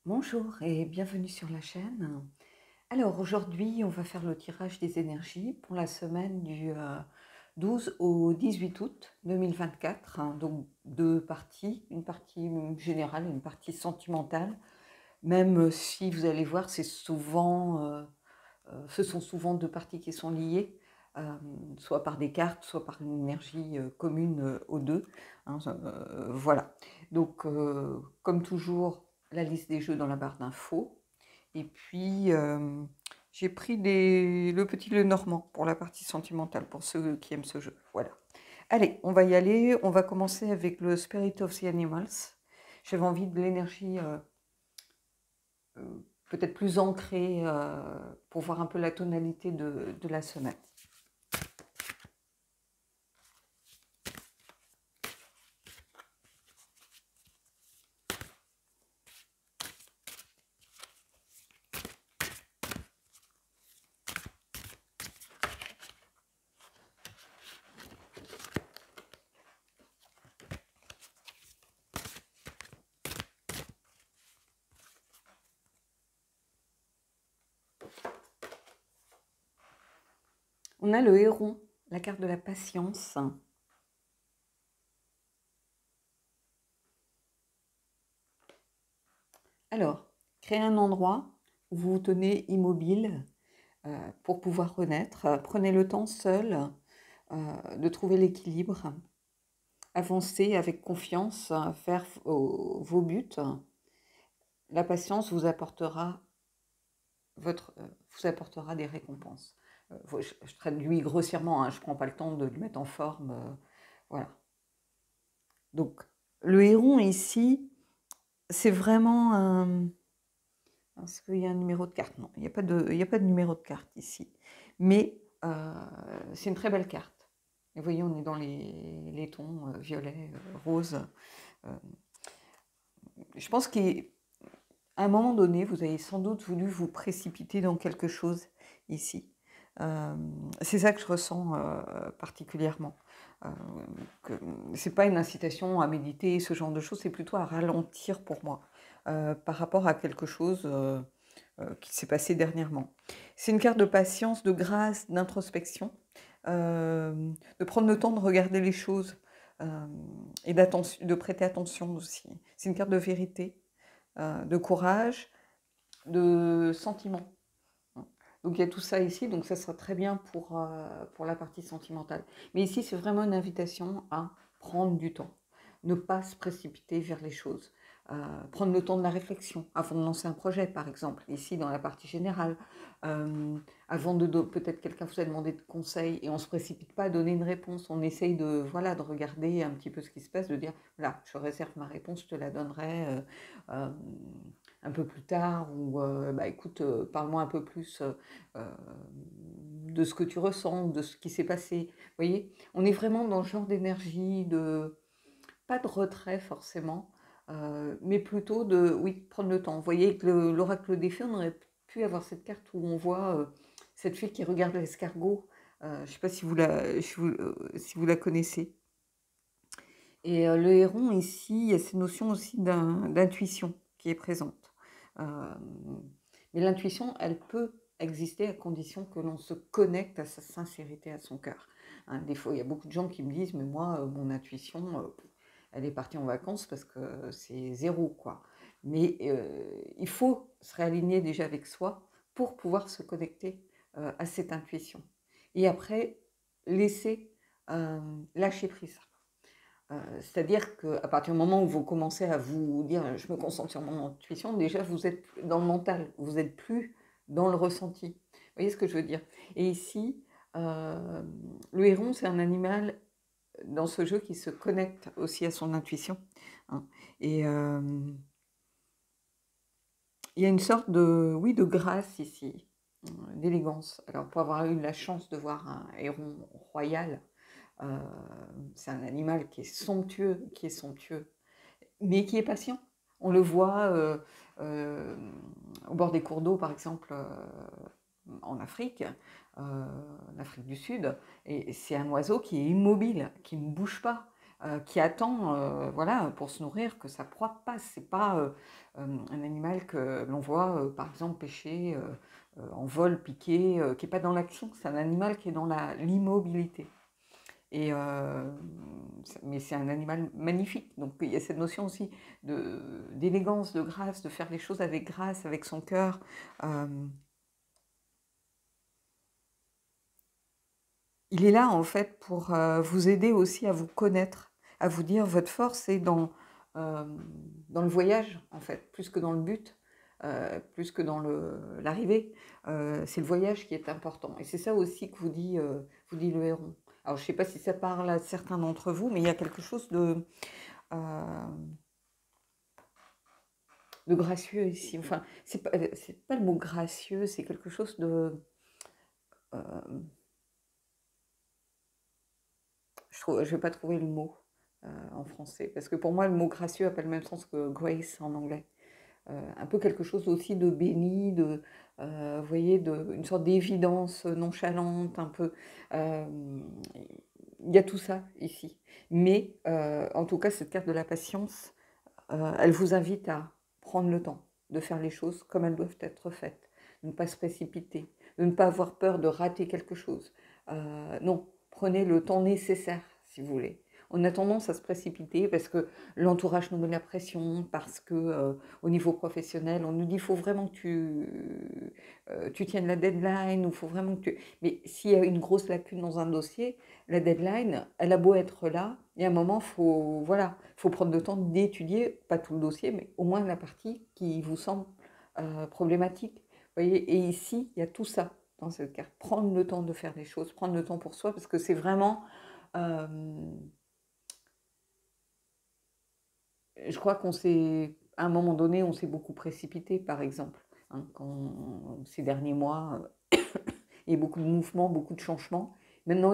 Bonjour et bienvenue sur la chaîne. Alors aujourd'hui, on va faire le tirage des énergies pour la semaine du 12 au 18 août 2024. Donc deux parties, une partie générale et une partie sentimentale. Même si vous allez voir, ce sont souvent deux parties qui sont liées, soit par des cartes, soit par une énergie commune aux deux. Voilà. Donc, comme toujours, la liste des jeux dans la barre d'infos. Et puis, j'ai pris le petit Lenormand pour la partie sentimentale, pour ceux qui aiment ce jeu. Voilà. Allez, on va y aller. On va commencer avec le Spirit of the Animals. J'avais envie de l'énergie peut-être plus ancrée pour voir un peu la tonalité de la semaine. On a le héron, la carte de la patience. Alors, créez un endroit où vous vous tenez immobile pour pouvoir renaître. Prenez le temps seul de trouver l'équilibre. Avancez avec confiance vers vos buts. La patience vous apportera, vous apportera des récompenses. Je traduis grossièrement, hein, je ne prends pas le temps de le mettre en forme. Voilà. Donc, le héron ici, c'est vraiment un... Est-ce qu'il y a un numéro de carte? Non, il n'y a pas de numéro de carte ici. Mais c'est une très belle carte. Et vous voyez, on est dans les tons violet, rose. Euh, je pense qu'à un moment donné, vous avez sans doute voulu vous précipiter dans quelque chose ici. C'est ça que je ressens particulièrement. C'est pas une incitation à méditer, ce genre de choses, c'est plutôt à ralentir pour moi par rapport à quelque chose qui s'est passé dernièrement. C'est une carte de patience, de grâce, d'introspection, de prendre le temps de regarder les choses et de prêter attention aussi. C'est une carte de vérité, de courage, de sentiment. Donc il y a tout ça ici, donc ça sera très bien pour la partie sentimentale. Mais ici, c'est vraiment une invitation à prendre du temps, ne pas se précipiter vers les choses, prendre le temps de la réflexion avant de lancer un projet, par exemple, ici dans la partie générale. Avant peut-être quelqu'un vous a demandé de conseils et on ne se précipite pas à donner une réponse, on essaye voilà, de regarder un petit peu ce qui se passe, de dire, voilà, je réserve ma réponse, je te la donnerai un peu plus tard, ou bah, écoute, parle-moi un peu plus de ce que tu ressens, de ce qui s'est passé. Vous voyez, on est vraiment dans le genre d'énergie, pas de retrait forcément, mais plutôt oui, prendre le temps. Vous voyez que l'oracle des fées, on aurait pu avoir cette carte où on voit cette fille qui regarde l'escargot. Je ne sais pas si vous la connaissez. Et le héron, ici, il y a cette notion aussi d'intuition qui est présente. Mais l'intuition, elle peut exister à condition que l'on se connecte à sa sincérité, à son cœur. Des fois, il y a beaucoup de gens qui me disent, mais moi, mon intuition, elle est partie en vacances parce que c'est zéro, quoi. Mais il faut se réaligner déjà avec soi pour pouvoir se connecter à cette intuition. Et après, laisser lâcher prise. C'est-à-dire qu'à partir du moment où vous commencez à vous dire je me concentre sur mon intuition, déjà vous êtes dans le mental, vous n'êtes plus dans le ressenti. Vous voyez ce que je veux dire? Et ici, le héron, c'est un animal dans ce jeu qui se connecte aussi à son intuition. Hein. Et il y a une sorte oui, de grâce ici, d'élégance. Alors pour avoir eu la chance de voir un héron royal, c'est un animal qui est somptueux, mais qui est patient. On le voit au bord des cours d'eau, par exemple, en Afrique du Sud, et c'est un oiseau qui est immobile, qui ne bouge pas. qui attend voilà, pour se nourrir que sa proie passe. Ce n'est pas un animal que l'on voit, par exemple, pêcher en vol, piqué, qui n'est pas dans l'action. C'est un animal qui est dans l'immobilité. Mais c'est un animal magnifique. Donc il y a cette notion aussi d'élégance, de grâce, de faire les choses avec grâce, avec son cœur. Il est là en fait pour vous aider aussi à vous connaître, à vous dire votre force est dans le voyage en fait, plus que dans le but, plus que dans l'arrivée. C'est le voyage qui est important. Et c'est ça aussi que vous dit le héron. Alors je ne sais pas si ça parle à certains d'entre vous, mais il y a quelque chose de gracieux ici. Enfin, c'est pas le mot gracieux, c'est quelque chose de... je ne vais pas trouver le mot en français, parce que pour moi, le mot gracieux n'a pas le même sens que grace en anglais. Un peu quelque chose aussi de béni, vous voyez, une sorte d'évidence nonchalante, un peu. Il y a tout ça ici. Mais en tout cas, cette carte de la patience, elle vous invite à prendre le temps de faire les choses comme elles doivent être faites, de ne pas se précipiter, de ne pas avoir peur de rater quelque chose. Non, prenez le temps nécessaire, si vous voulez. On a tendance à se précipiter parce que l'entourage nous met la pression, parce que au niveau professionnel, on nous dit il faut vraiment que tu tiennes la deadline, il faut vraiment que tu... Mais s'il y a une grosse lacune dans un dossier, la deadline, elle a beau être là, il y a un moment, voilà, faut prendre le temps d'étudier, pas tout le dossier, mais au moins la partie qui vous semble problématique. Vous voyez, et ici, il y a tout ça dans cette carte. Prendre le temps de faire les choses, prendre le temps pour soi, parce que c'est vraiment... je crois qu'on s'est, à un moment donné, on s'est beaucoup précipité, par exemple. Hein, ces derniers mois, il y a beaucoup de mouvements, beaucoup de changements. Maintenant,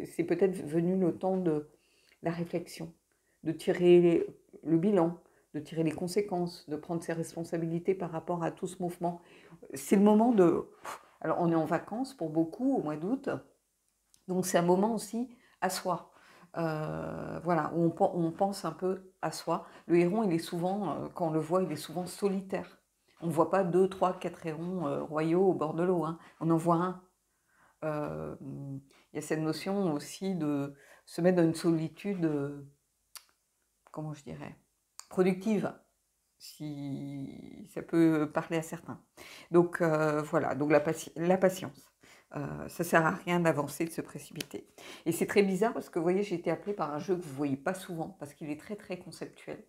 c'est peut-être venu le temps de la réflexion, de tirer le bilan, de tirer les conséquences, de prendre ses responsabilités par rapport à tout ce mouvement. C'est le moment de... Alors, on est en vacances pour beaucoup au mois d'août, donc c'est un moment aussi à soi. Voilà, où on pense un peu à soi. Le héron, il est souvent, quand on le voit, il est souvent solitaire. On ne voit pas 2, 3, 4 hérons royaux au bord de l'eau. Hein. On en voit un. Il y a cette notion aussi de se mettre dans une solitude, comment je dirais, productive, si ça peut parler à certains. Donc voilà, donc la patience. Ça ne sert à rien d'avancer, de se précipiter. Et c'est très bizarre parce que vous voyez, j'ai été appelée par un jeu que vous ne voyez pas souvent parce qu'il est très très conceptuel.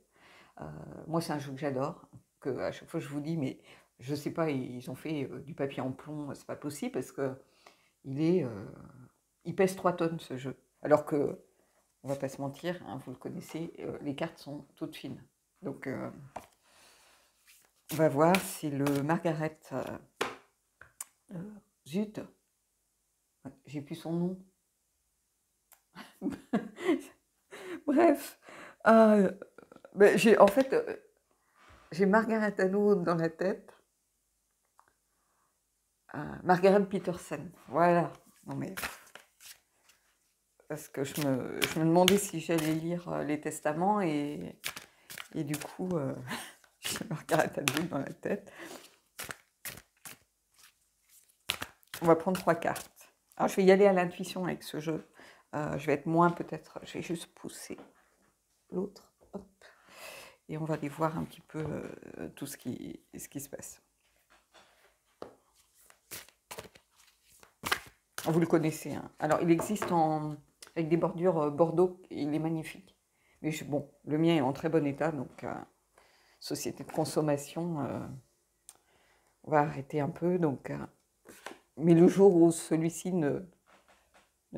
Moi, c'est un jeu que j'adore, que à chaque fois je vous dis, mais je ne sais pas, ils ont fait du papier en plomb, c'est pas possible parce que il pèse 3 tonnes ce jeu. Alors que, on va pas se mentir, hein, vous le connaissez, les cartes sont toutes fines. Donc, on va voir si le Margaret zut, j'ai plus son nom. Bref, en fait, j'ai Margaret Atwood dans la tête. Margaret Peterson, voilà. Non mais, parce que je me demandais si j'allais lire les testaments et du coup, j'ai Margaret Atwood dans la tête. On va prendre 3 cartes. Alors, je vais y aller à l'intuition avec ce jeu. Je vais être moins peut-être... Je vais juste pousser l'autre. Hop. Et on va aller voir un petit peu tout ce qui se passe. Vous le connaissez. Hein. Alors, il existe avec des bordures bordeaux. Il est magnifique. Mais bon, le mien est en très bon état. Donc, société de consommation, on va arrêter un peu. Donc... mais le jour où celui-ci ne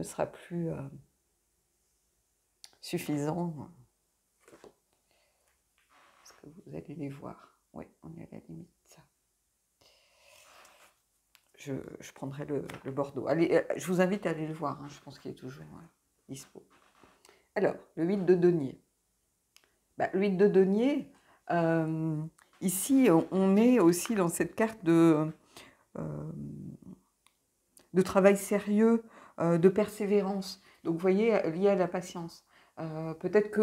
sera plus suffisant, est-ce que vous allez les voir? Oui, on est à la limite. Je prendrai le Bordeaux. Allez, je vous invite à aller le voir, hein, je pense qu'il est toujours dispo. Alors, le 8 de denier. Le 8 de denier, ici, on est aussi dans cette carte de travail sérieux, de persévérance. Donc, vous voyez, lié à la patience. Peut-être que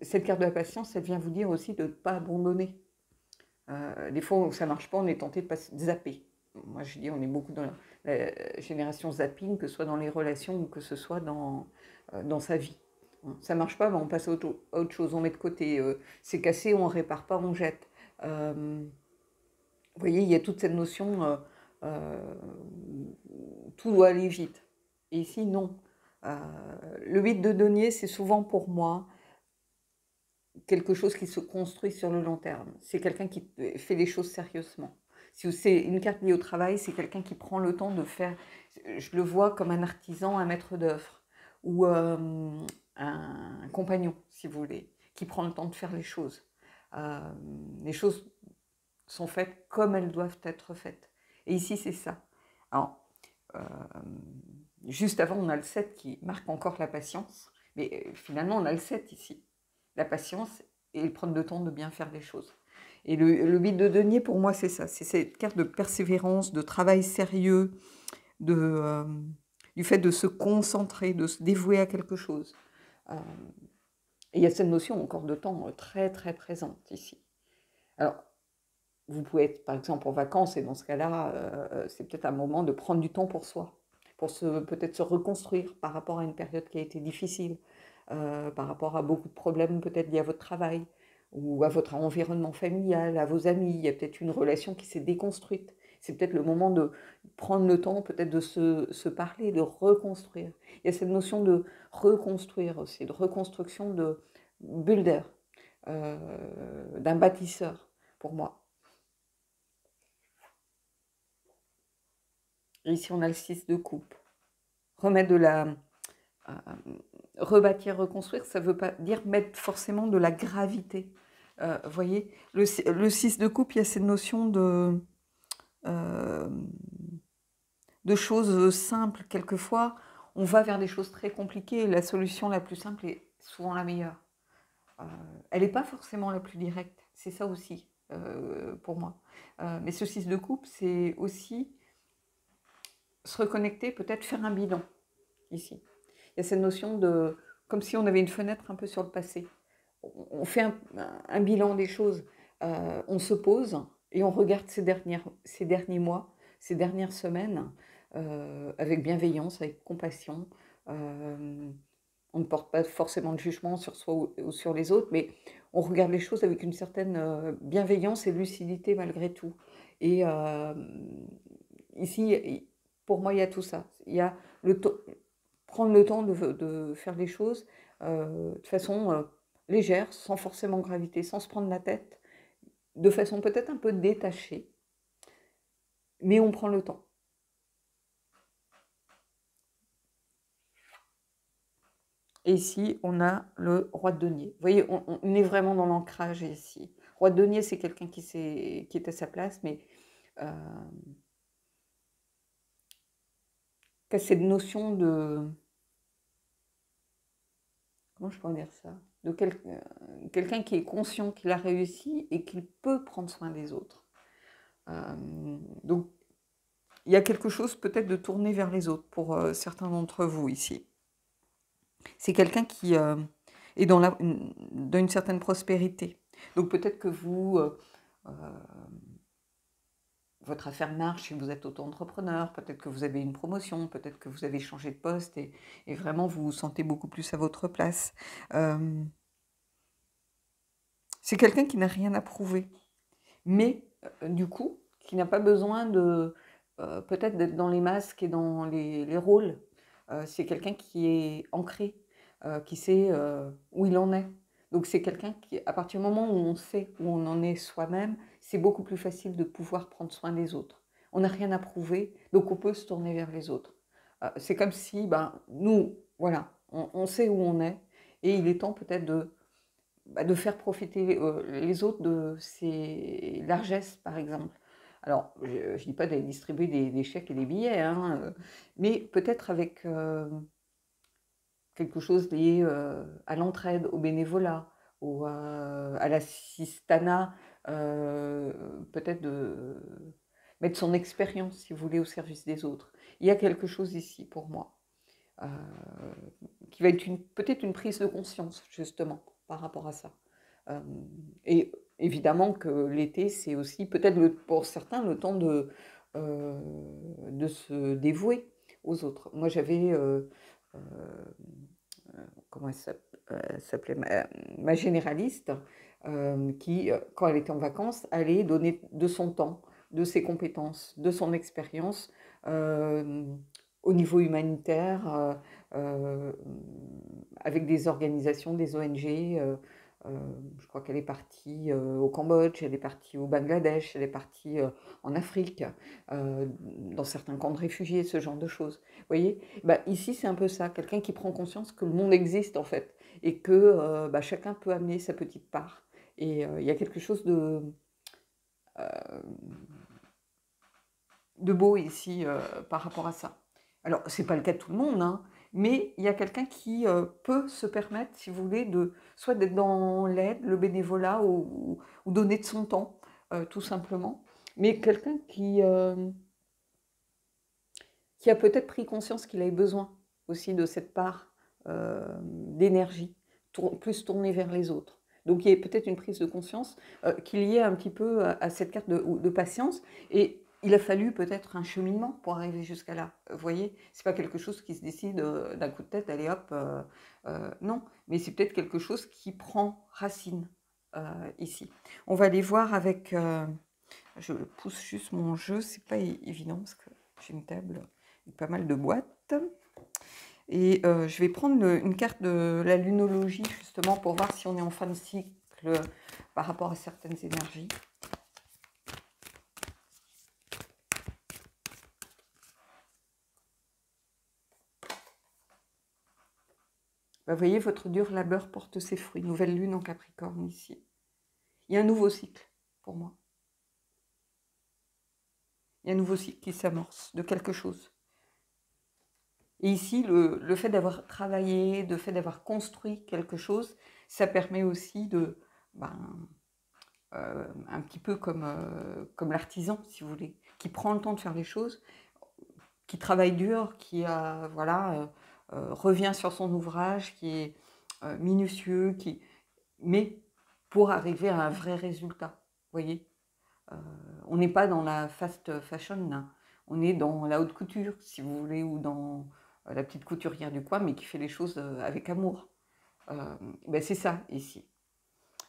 cette carte de la patience, elle vient vous dire aussi de ne pas abandonner. Des fois où ça ne marche pas, on est tenté de zapper. Moi, je dis, on est beaucoup dans la génération zapping, que ce soit dans les relations ou que ce soit dans sa vie. Ça ne marche pas, ben on passe à autre chose, on met de côté. C'est cassé, on ne répare pas, on jette. Vous voyez, il y a toute cette notion, tout doit aller vite. Et ici, non. Le 8 de denier, c'est souvent pour moi quelque chose qui se construit sur le long terme. C'est quelqu'un qui fait les choses sérieusement. Si c'est une carte liée au travail, c'est quelqu'un qui prend le temps de faire, je le vois comme un artisan, un maître d'œuvre, ou un compagnon, si vous voulez, qui prend le temps de faire les choses. Les choses sont faites comme elles doivent être faites. Et ici, c'est ça. Alors, juste avant, on a le 7 qui marque encore la patience, mais finalement, on a le 7 ici. La patience et le prendre le temps de bien faire les choses. Et le 8 de denier, pour moi, c'est ça. C'est cette carte de persévérance, de travail sérieux, du fait de se concentrer, de se dévouer à quelque chose. Et il y a cette notion encore de temps très, très présente ici. Alors, vous pouvez être, par exemple, en vacances, et dans ce cas-là, c'est peut-être un moment de prendre du temps pour soi, pour peut-être se reconstruire par rapport à une période qui a été difficile, par rapport à beaucoup de problèmes peut-être liés à votre travail, ou à votre environnement familial, à vos amis. Il y a peut-être une relation qui s'est déconstruite. C'est peut-être le moment de prendre le temps peut-être de se parler, de reconstruire. Il y a cette notion de reconstruire aussi, de reconstruction de builder, d'un bâtisseur, pour moi. Et ici, on a le 6 de coupe. Remettre de la... rebâtir, reconstruire, ça ne veut pas dire mettre forcément de la gravité. Vous voyez, le 6 de coupe, il y a cette notion de choses simples. Quelquefois, on va vers des choses très compliquées. La solution la plus simple est souvent la meilleure. Elle n'est pas forcément la plus directe. C'est ça aussi, pour moi. Mais ce 6 de coupe, c'est aussi se reconnecter, peut-être faire un bilan, ici. Il y a cette notion de... comme si on avait une fenêtre un peu sur le passé. On fait un bilan des choses. On se pose et on regarde ces derniers mois, ces dernières semaines, avec bienveillance, avec compassion. On ne porte pas forcément de jugement sur soi ou sur les autres, mais on regarde les choses avec une certaine bienveillance et lucidité malgré tout. Et ici, pour moi, il y a tout ça. Il y a prendre le temps de faire les choses de façon légère, sans forcément gravité, sans se prendre la tête, de façon peut-être un peu détachée, mais on prend le temps. Et ici, on a le roi de denier. Vous voyez, on est vraiment dans l'ancrage ici. Roi de denier, c'est quelqu'un qui est à sa place, mais qui a cette notion de... comment je pourrais dire ça? De quelqu'un qui est conscient qu'il a réussi et qu'il peut prendre soin des autres. Donc, il y a quelque chose peut-être de tourner vers les autres pour certains d'entre vous ici. C'est quelqu'un qui est dans une certaine prospérité. Donc peut-être que votre affaire marche et vous êtes auto-entrepreneur, peut-être que vous avez une promotion, peut-être que vous avez changé de poste et vraiment vous vous sentez beaucoup plus à votre place. C'est quelqu'un qui n'a rien à prouver, mais du coup, qui n'a pas besoin de peut-être d'être dans les masques et dans les rôles. C'est quelqu'un qui est ancré, qui sait où il en est. Donc c'est quelqu'un qui, à partir du moment où on sait où on en est soi-même, c'est beaucoup plus facile de pouvoir prendre soin des autres. On n'a rien à prouver, donc on peut se tourner vers les autres. C'est comme si, nous, voilà, on sait où on est, et il est temps peut-être de faire profiter les autres de ces largesses, par exemple. Alors, je ne dis pas d'aller distribuer des chèques et des billets, hein, mais peut-être avec quelque chose lié à l'entraide, au bénévolat, à l'assistanat, peut-être de mettre son expérience, si vous voulez, au service des autres. Il y a quelque chose ici pour moi. qui va être peut-être une prise de conscience, justement, par rapport à ça. Et évidemment que l'été, c'est aussi peut-être pour certains le temps de se dévouer aux autres. Moi, j'avais, comment elle s'appelait, ma généraliste, qui, quand elle était en vacances, allait donner de son temps, de ses compétences, de son expérience euh, au niveau humanitaire, euh, avec des organisations, des ONG. Je crois qu'elle est partie au Cambodge, elle est partie au Bangladesh, elle est partie en Afrique, dans certains camps de réfugiés, ce genre de choses. Vous voyez, bah, ici, c'est un peu ça, quelqu'un qui prend conscience que le monde existe, en fait, et que bah, chacun peut amener sa petite part. Et il y a quelque chose de beau ici par rapport à ça. Alors, ce n'est pas le cas de tout le monde, hein, mais il y a quelqu'un qui peut se permettre, si vous voulez, soit d'être dans l'aide, le bénévolat, ou donner de son temps, tout simplement. Mais quelqu'un qui a peut-être pris conscience qu'il avait besoin aussi de cette part d'énergie, plus tournée vers les autres. Donc il y a peut-être une prise de conscience qui est liée un petit peu à cette carte de patience. Et il a fallu peut-être un cheminement pour arriver jusqu'à là. Vous voyez, c'est pas quelque chose qui se décide d'un coup de tête, allez hop, non. Mais c'est peut-être quelque chose qui prend racine ici. On va aller voir avec... je pousse juste mon jeu, c'est pas évident parce que j'ai une table avec pas mal de boîtes. Et je vais prendre une carte de la lunologie justement pour voir si on est en fin de cycle par rapport à certaines énergies. Bah, vous voyez, votre dur labeur porte ses fruits. Nouvelle lune en Capricorne ici. Il y a un nouveau cycle pour moi. Il y a un nouveau cycle qui s'amorce de quelque chose. Et ici, le fait d'avoir travaillé, le fait d'avoir construit quelque chose, ça permet aussi de... un petit peu comme l'artisan, si vous voulez, qui prend le temps de faire les choses, qui travaille dur, qui revient sur son ouvrage, qui est minutieux, mais pour arriver à un vrai résultat. Vous voyez, on n'est pas dans la fast fashion, là. On est dans la haute couture, si vous voulez, ou dans la petite couturière du coin, mais qui fait les choses avec amour. Ben c'est ça ici.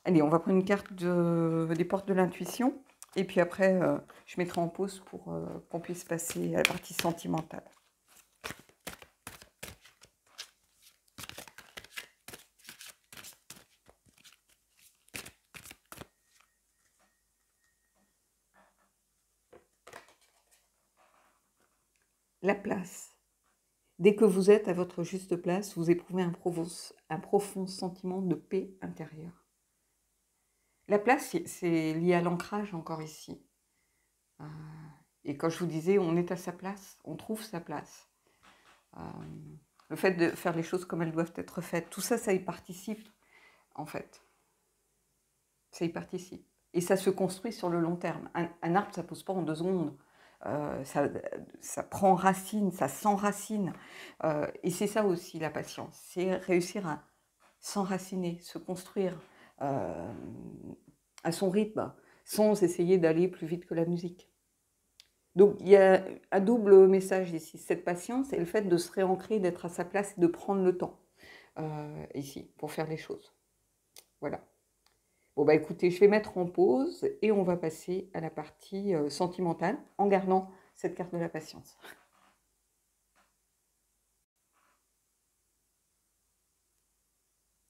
Allez, on va prendre une carte des portes de l'intuition. Et puis après, je mettrai en pause pour qu'on puisse passer à la partie sentimentale. La place. Dès que vous êtes à votre juste place, vous éprouvez un profond sentiment de paix intérieure. La place, c'est lié à l'ancrage encore ici. Et quand je vous disais, on est à sa place, on trouve sa place. Le fait de faire les choses comme elles doivent être faites, tout ça, ça y participe, en fait. Ça y participe. Et ça se construit sur le long terme. Un arbre, ça ne pousse pas en 2 secondes. Ça prend racine, ça s'enracine. Et c'est ça aussi la patience. C'est réussir à s'enraciner, se construire à son rythme, sans essayer d'aller plus vite que la musique. Donc il y a un double message ici, cette patience et le fait de se réancrer, d'être à sa place et de prendre le temps ici pour faire les choses. Voilà. Bon bah écoutez, je vais mettre en pause et on va passer à la partie sentimentale en gardant cette carte de la patience.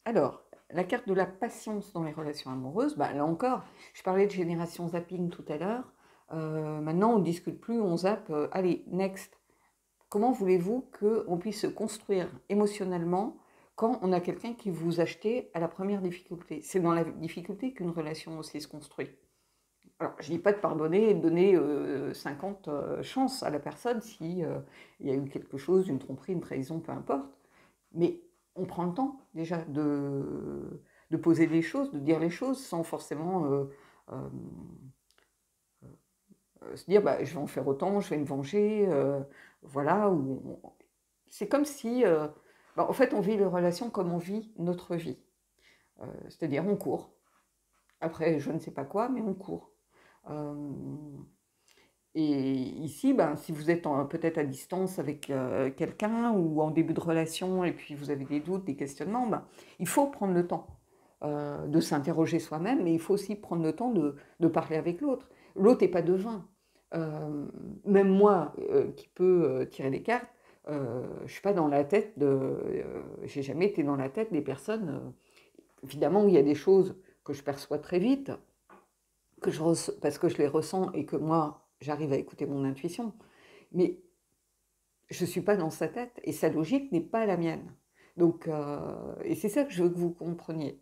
Alors, la carte de la patience dans les relations amoureuses, bah, là encore, je parlais de génération zapping tout à l'heure. Maintenant, on ne discute plus, on zappe. Allez, next. Comment voulez-vous qu'on puisse se construire émotionnellement quand on a quelqu'un qui vous achète à la première difficulté? C'est dans la difficulté qu'une relation aussi se construit. Alors, je ne dis pas de pardonner et de donner 50 chances à la personne si il y a eu quelque chose, une tromperie, une trahison, peu importe. Mais on prend le temps déjà de poser les choses, de dire les choses sans forcément se dire bah, je vais en faire autant, je vais me venger, voilà. c'est comme si, en fait, on vit les relations comme on vit notre vie. C'est-à-dire, on court. Après, je ne sais pas quoi, mais on court. Euh, et ici, si vous êtes peut-être à distance avec quelqu'un ou en début de relation et puis vous avez des doutes, des questionnements, il faut prendre le temps de s'interroger soi-même, mais il faut aussi prendre le temps de parler avec l'autre. L'autre n'est pas devin. Même moi, qui peux tirer les cartes, je ne suis pas dans la tête j'ai jamais été dans la tête des personnes. Évidemment, il y a des choses que je perçois très vite, parce que je les ressens et que moi, j'arrive à écouter mon intuition. Mais je ne suis pas dans sa tête et sa logique n'est pas la mienne. Donc, et c'est ça que je veux que vous compreniez.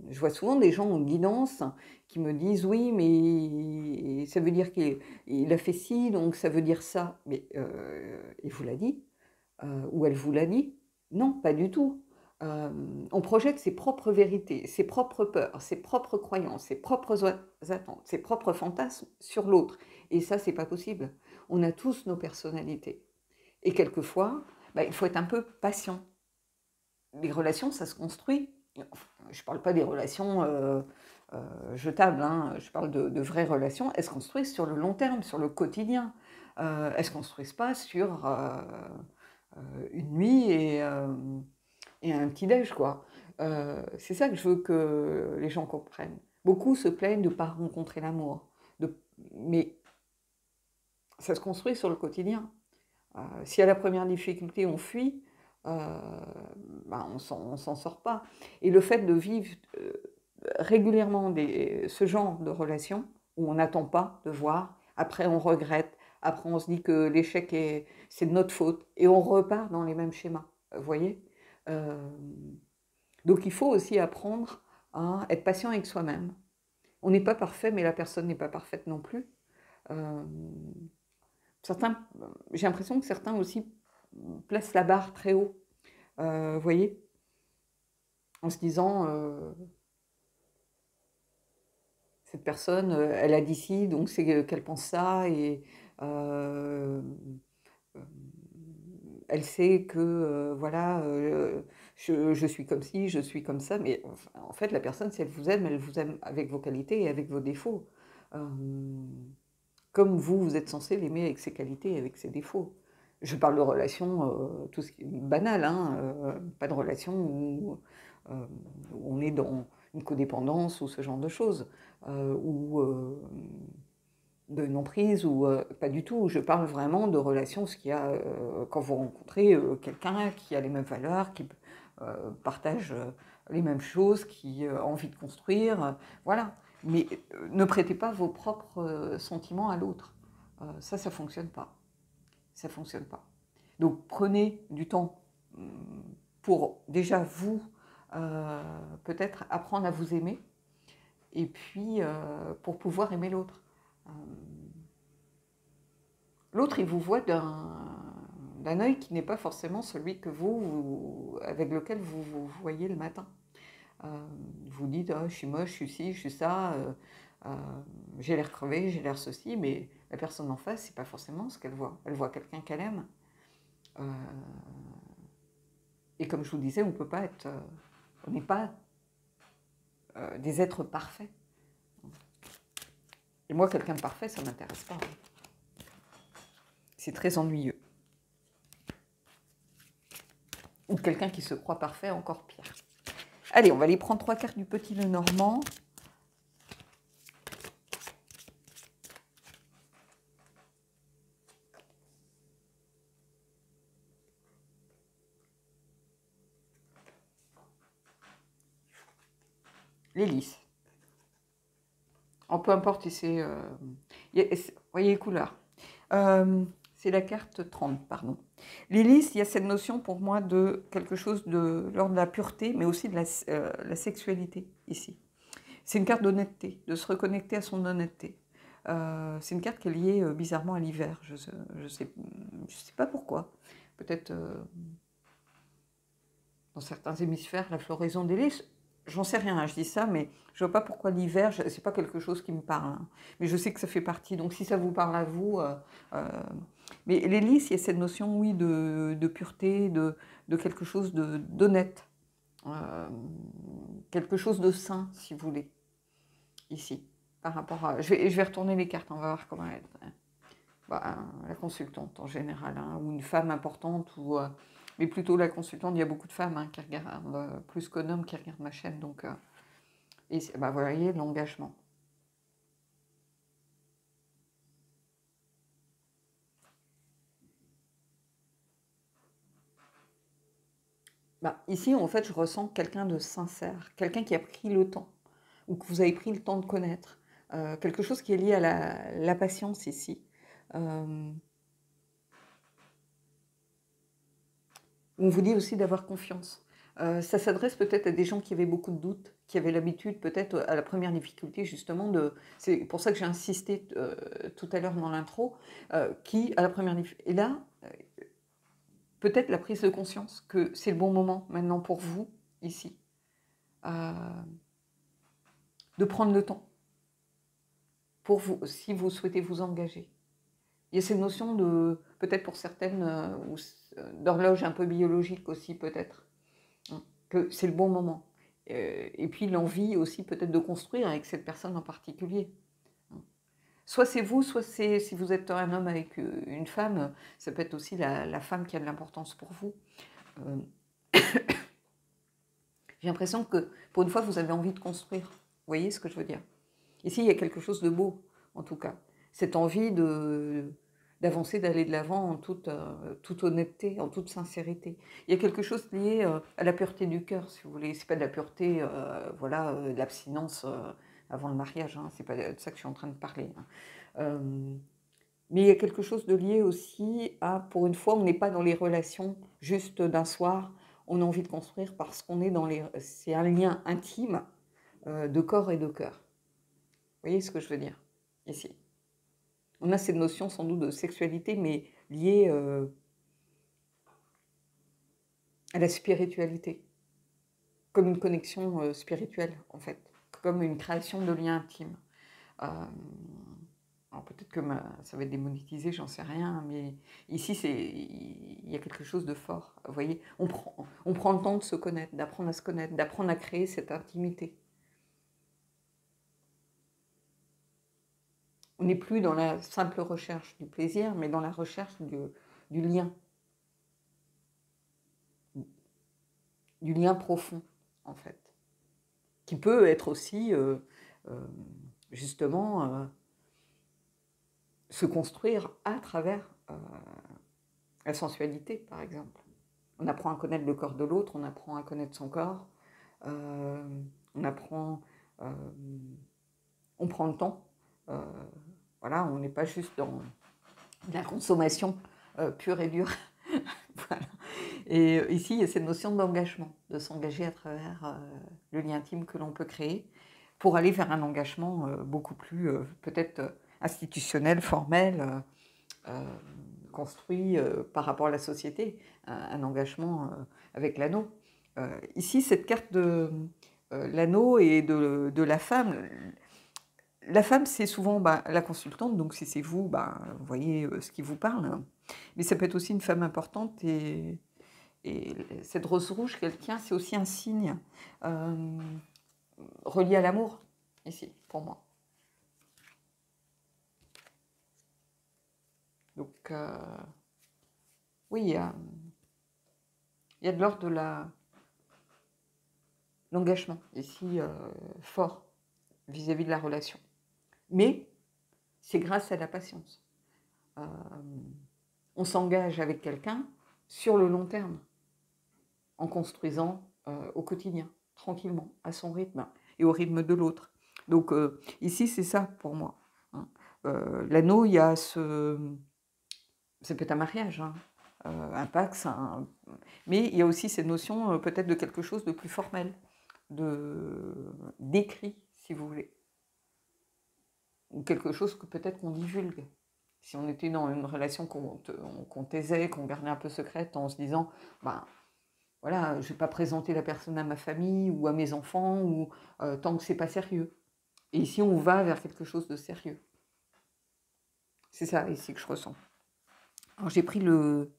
Je vois souvent des gens en guidance qui me disent oui, mais ça veut dire qu'il a fait ci, donc ça veut dire ça. Mais il vous l'a dit, ou elle vous l'a dit? Non, pas du tout. On projette ses propres vérités, ses propres peurs, ses propres croyances, ses propres attentes, ses propres fantasmes sur l'autre. Et ça, c'est pas possible. On a tous nos personnalités. Et quelquefois, il faut être un peu patient. Les relations, ça se construit. Je ne parle pas des relations jetables, hein. Je parle de vraies relations. Elles se construisent sur le long terme, sur le quotidien. Elles ne se construisent pas sur une nuit et un petit-déj, quoi. C'est ça que je veux que les gens comprennent. Beaucoup se plaignent de ne pas rencontrer l'amour. Mais ça se construit sur le quotidien. Si à la première difficulté, on fuit, on s'en sort pas. Et le fait de vivre régulièrement ce genre de relations, où on n'attend pas de voir, après on regrette, après on se dit que l'échec c'est de notre faute, et on repart dans les mêmes schémas, vous voyez. Donc il faut aussi apprendre à être patient avec soi-même. On n'est pas parfait, mais la personne n'est pas parfaite non plus. J'ai l'impression que certains aussi placent la barre très haut, vous voyez, en se disant cette personne, elle a dit ci, donc c'est qu'elle pense ça, et elle sait que voilà, je suis comme ci, je suis comme ça, mais en fait la personne, si elle vous aime avec vos qualités et avec vos défauts. Comme vous êtes censé l'aimer avec ses qualités et avec ses défauts. Je parle de relations, tout ce qui est banal, hein, pas de relations où on est dans une codépendance ou ce genre de choses, ou de non-prise, ou pas du tout. Je parle vraiment de relations, ce qu'il y a quand vous rencontrez quelqu'un qui a les mêmes valeurs, qui partage les mêmes choses, qui a envie de construire, voilà. Mais ne prêtez pas vos propres sentiments à l'autre. Ça ne fonctionne pas. Ça ne fonctionne pas. Donc prenez du temps pour déjà vous, peut-être apprendre à vous aimer, et puis pour pouvoir aimer l'autre. L'autre, il vous voit d'un œil qui n'est pas forcément celui que avec lequel vous voyez le matin. Vous dites, oh, je suis moche, je suis ci, je suis ça, j'ai l'air crevé, j'ai l'air ceci, mais la personne en face, c'est pas forcément ce qu'elle voit. Elle voit quelqu'un qu'elle aime. Et comme je vous disais, on n'est pas des êtres parfaits. Et moi, quelqu'un de parfait, ça ne m'intéresse pas. C'est très ennuyeux. Ou quelqu'un qui se croit parfait, encore pire. Allez, on va aller prendre 3 cartes du Petit Lenormand. Les lys. Peu importe si c'est... voyez les couleurs. C'est la carte 30, pardon. Les lys, il y a cette notion pour moi de quelque chose de l'ordre de la pureté, mais aussi de la sexualité, ici. C'est une carte d'honnêteté, de se reconnecter à son honnêteté. C'est une carte qui est liée bizarrement à l'hiver. Je sais pas pourquoi. Peut-être dans certains hémisphères, la floraison des lys. J'en sais rien, je dis ça, mais je vois pas pourquoi l'hiver, c'est pas quelque chose qui me parle. Hein. Mais je sais que ça fait partie. Donc si ça vous parle à vous, Mais les lys, il y a cette notion, oui, de pureté, de quelque chose d'honnête, quelque chose de sain, si vous voulez, ici, par rapport à... je vais retourner les cartes, on va voir comment elle... Bah, la consultante en général, hein, ou une femme importante, mais plutôt la consultante. Il y a beaucoup de femmes hein, qui regardent, plus qu'un homme qui regardent ma chaîne. Donc, et bah, vous voyez, l'engagement. Bah, ici, en fait, je ressens quelqu'un de sincère, quelqu'un qui a pris le temps, ou que vous avez pris le temps de connaître. Quelque chose qui est lié à la patience ici. On vous dit aussi d'avoir confiance. Ça s'adresse peut-être à des gens qui avaient beaucoup de doutes, qui avaient l'habitude peut-être à la première difficulté justement de... C'est pour ça que j'ai insisté tout à l'heure dans l'intro, qui à la première difficulté... Et là, peut-être la prise de conscience que c'est le bon moment maintenant pour vous, ici, de prendre le temps, pour vous, si vous souhaitez vous engager. Il y a cette notion de, peut-être pour certaines, d'horloge un peu biologique aussi peut-être, hein, que c'est le bon moment. Et puis l'envie aussi peut-être de construire avec cette personne en particulier. Soit c'est vous, soit c'est, si vous êtes un homme avec une femme, ça peut être aussi la femme qui a de l'importance pour vous. J'ai l'impression que pour une fois, vous avez envie de construire. Vous voyez ce que je veux dire? Ici, il y a quelque chose de beau, en tout cas. Cette envie d'avancer, d'aller de l'avant en toute honnêteté, en toute sincérité. Il y a quelque chose lié à la pureté du cœur, si vous voulez. C'est pas de la pureté, voilà, de l'abstinence avant le mariage. Hein. C'est pas de ça que je suis en train de parler. Hein. Mais il y a quelque chose de lié aussi à, pour une fois, on n'est pas dans les relations juste d'un soir. On a envie de construire parce qu'on est dans les... C'est un lien intime de corps et de cœur. Vous voyez ce que je veux dire ici? On a cette notion sans doute de sexualité, mais liée à la spiritualité, comme une connexion spirituelle en fait, comme une création de liens intimes. Alors peut-être que ça va être démonétisé, j'en sais rien, mais ici il y a quelque chose de fort. Vous voyez, on prend le temps de se connaître, d'apprendre à se connaître, d'apprendre à créer cette intimité. On n'est plus dans la simple recherche du plaisir, mais dans la recherche du lien. Du lien profond, en fait. Qui peut être aussi, justement, se construire à travers la sensualité, par exemple. On apprend à connaître le corps de l'autre, on apprend à connaître son corps, on apprend... on prend le temps. Voilà, on n'est pas juste dans la consommation pure et dure. Voilà. Et ici, il y a cette notion d'engagement, de s'engager à travers le lien intime que l'on peut créer pour aller vers un engagement beaucoup plus peut-être institutionnel, formel, construit par rapport à la société, un engagement avec l'anneau. Ici, cette carte de l'anneau et de la femme. La femme, c'est souvent la consultante, donc si c'est vous, vous voyez ce qui vous parle. Hein. Mais ça peut être aussi une femme importante et cette rose rouge qu'elle tient, c'est aussi un signe relié à l'amour, ici, pour moi. Donc, oui, il y a de l'ordre de l'engagement, ici, fort, vis-à-vis de la relation. Mais c'est grâce à la patience. On s'engage avec quelqu'un sur le long terme, en construisant au quotidien, tranquillement, à son rythme et au rythme de l'autre. Donc ici, c'est ça pour moi. Hein. L'anneau, il y a ça peut être un mariage, hein, un pax, mais il y a aussi cette notion peut-être de quelque chose de plus formel, d'écrit, si vous voulez. Ou quelque chose que peut-être qu'on divulgue. Si on était dans une relation qu'on taisait, qu'on gardait un peu secrète en se disant, voilà, je ne vais pas présenter la personne à ma famille ou à mes enfants, ou tant que c'est pas sérieux. Et ici, on va vers quelque chose de sérieux. C'est ça ici que je ressens. Alors j'ai pris le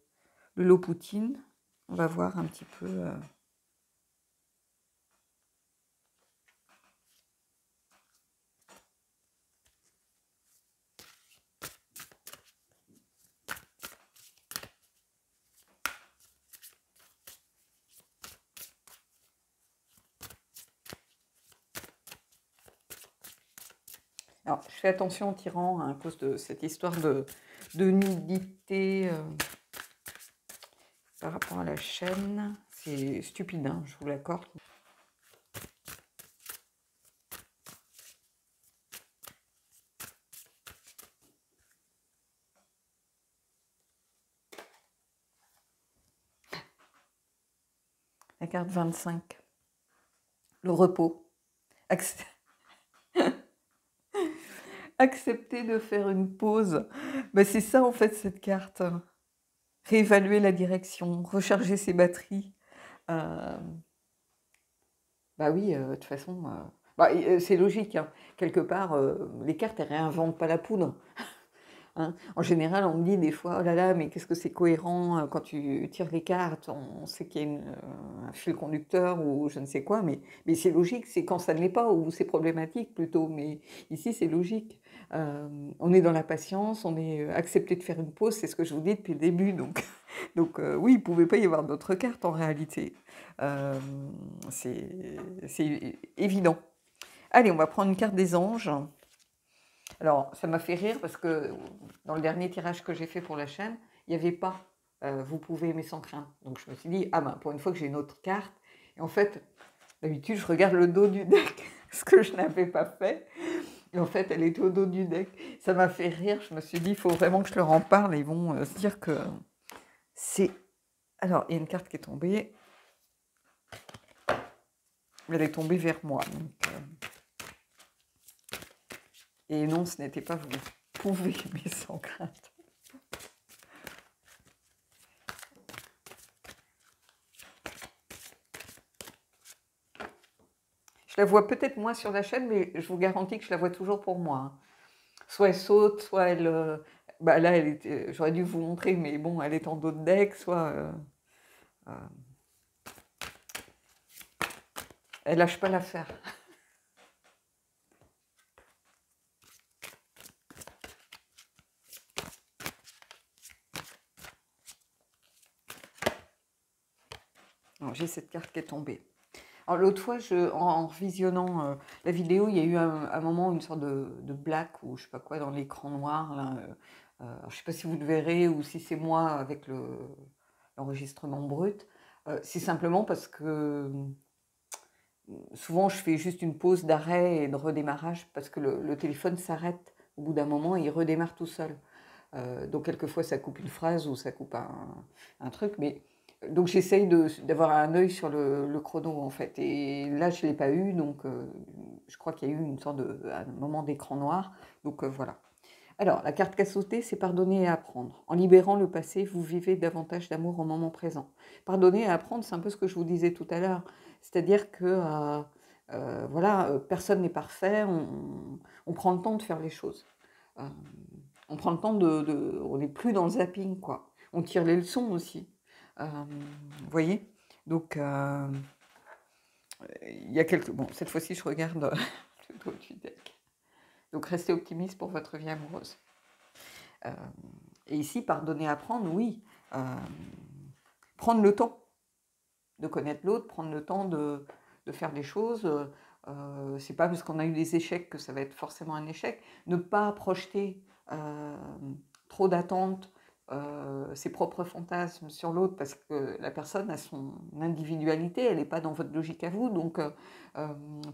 lot Poutine. On va voir un petit peu. Alors, je fais attention en tirant hein, à cause de cette histoire de nudité par rapport à la chaîne. C'est stupide, hein, je vous l'accorde. La carte 25. Le repos. Acc- Accepter de faire une pause. Ben, c'est ça en fait cette carte. Réévaluer la direction, recharger ses batteries. Euh, Bah oui, de toute façon, bah, c'est logique, hein. Quelque part, les cartes, elles réinventent pas la poudre. Hein. En général, on me dit des fois, oh là là, mais qu'est-ce que c'est cohérent quand tu tires les cartes, on sait qu'il y a un fil conducteur ou je ne sais quoi, mais c'est logique, c'est quand ça ne l'est pas ou c'est problématique plutôt, mais ici c'est logique. On est dans la patience, on est accepté de faire une pause, c'est ce que je vous dis depuis le début, donc oui, il ne pouvait pas y avoir d'autres cartes en réalité. Euh, c'est évident. Allez, on va prendre une carte des anges. Alors, ça m'a fait rire parce que dans le dernier tirage que j'ai fait pour la chaîne, il n'y avait pas vous pouvez aimer sans crainte. Donc, je me suis dit, ah ben, pour une fois que j'ai une autre carte. Et en fait, d'habitude, je regarde le dos du deck, ce que je n'avais pas fait. Et en fait, elle était au dos du deck. Ça m'a fait rire. Je me suis dit, il faut vraiment que je leur en parle. Et ils vont se dire que c'est. Alors, il y a une carte qui est tombée. Elle est tombée vers moi. Et non, ce n'était pas vous. Pouvez aimer sans crainte. Je la vois peut-être moins sur la chaîne, mais je vous garantis que je la vois toujours pour moi. Hein. Soit elle saute, soit elle. Bah là, j'aurais dû vous montrer, mais bon, elle est en dos de deck, soit. Euh, elle lâche pas l'affaire. J'ai cette carte qui est tombée. Alors l'autre fois, en visionnant la vidéo, il y a eu un moment une sorte de black ou je sais pas quoi dans l'écran noir. Là, je ne sais pas si vous le verrez ou si c'est moi avec l'enregistrement brut. C'est simplement parce que souvent je fais juste une pause d'arrêt et de redémarrage parce que le téléphone s'arrête au bout d'un moment et il redémarre tout seul. Donc quelquefois ça coupe une phrase ou ça coupe un truc, mais donc j'essaye d'avoir un œil sur le chrono en fait. Et là je l'ai pas eu, donc je crois qu'il y a eu une sorte un moment d'écran noir. Donc voilà. Alors la carte qu'a sauté, c'est pardonner et apprendre. En libérant le passé, vous vivez davantage d'amour au moment présent. Pardonner et apprendre, c'est un peu ce que je vous disais tout à l'heure. C'est-à-dire que voilà, personne n'est parfait. On prend le temps de faire les choses. Euh, on prend le temps on n'est plus dans le zapping, quoi. On tire les leçons aussi. Vous voyez. Donc, il y a quelques... Bon, cette fois-ci, je regarde le dos du deck. Donc, restez optimiste pour votre vie amoureuse. Et ici, pardonner, apprendre, oui. Prendre le temps de connaître l'autre, prendre le temps de faire des choses. C'est pas parce qu'on a eu des échecs que ça va être forcément un échec. Ne pas projeter trop d'attentes, ses propres fantasmes sur l'autre, parce que la personne a son individualité, elle n'est pas dans votre logique à vous, donc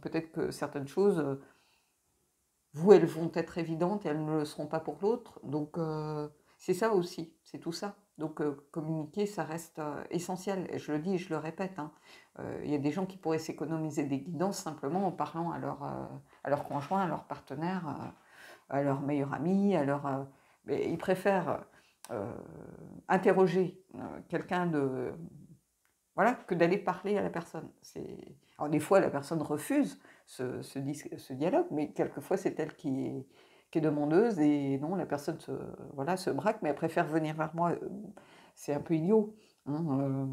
peut-être que certaines choses, vous, elles vont être évidentes et elles ne le seront pas pour l'autre, donc c'est ça aussi, c'est tout ça. Donc communiquer, ça reste essentiel, et je le dis et je le répète, hein. Il y a des gens qui pourraient s'économiser des guidances simplement en parlant à leur conjoint, à leur partenaire, à leur meilleur ami, mais ils préfèrent interroger quelqu'un voilà, que d'aller parler à la personne. Alors des fois, la personne refuse ce dialogue, mais quelquefois, c'est elle qui est demandeuse, et non, la personne voilà, se braque, mais elle préfère venir vers moi. C'est un peu idiot, hein,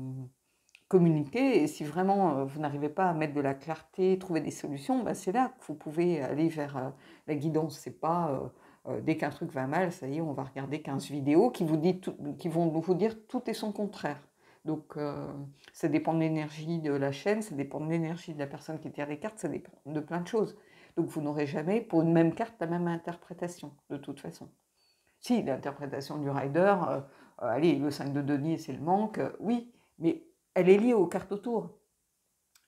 communiquer, et si vraiment vous n'arrivez pas à mettre de la clarté, trouver des solutions, bah, c'est là que vous pouvez aller vers la guidance. C'est pas dès qu'un truc va mal, ça y est, on va regarder 15 vidéos qui vont vous dire tout et son contraire. Donc ça dépend de l'énergie de la chaîne, ça dépend de l'énergie de la personne qui tire les cartes, ça dépend de plein de choses. Donc vous n'aurez jamais pour une même carte la même interprétation, de toute façon. Si, l'interprétation du rider, allez, le 5 de denier, c'est le manque, oui, mais elle est liée aux cartes autour.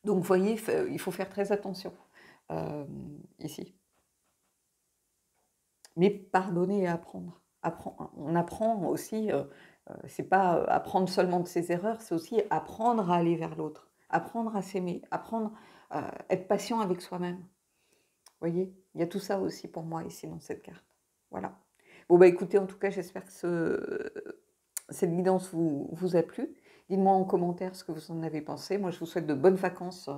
Donc, vous voyez, il faut faire très attention ici. Mais pardonner et apprendre. On apprend aussi, c'est pas apprendre seulement de ses erreurs, c'est aussi apprendre à aller vers l'autre, apprendre à s'aimer, apprendre à être patient avec soi-même. Vous voyez, il y a tout ça aussi pour moi ici dans cette carte. Voilà. Bon, bah écoutez, en tout cas, j'espère que cette guidance vous a plu. Dites-moi en commentaire ce que vous en avez pensé. Moi, je vous souhaite de bonnes vacances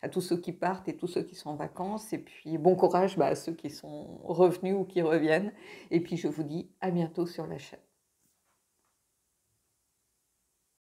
à tous ceux qui partent et tous ceux qui sont en vacances. Et puis, bon courage à ceux qui sont revenus ou qui reviennent. Et puis, je vous dis à bientôt sur la chaîne.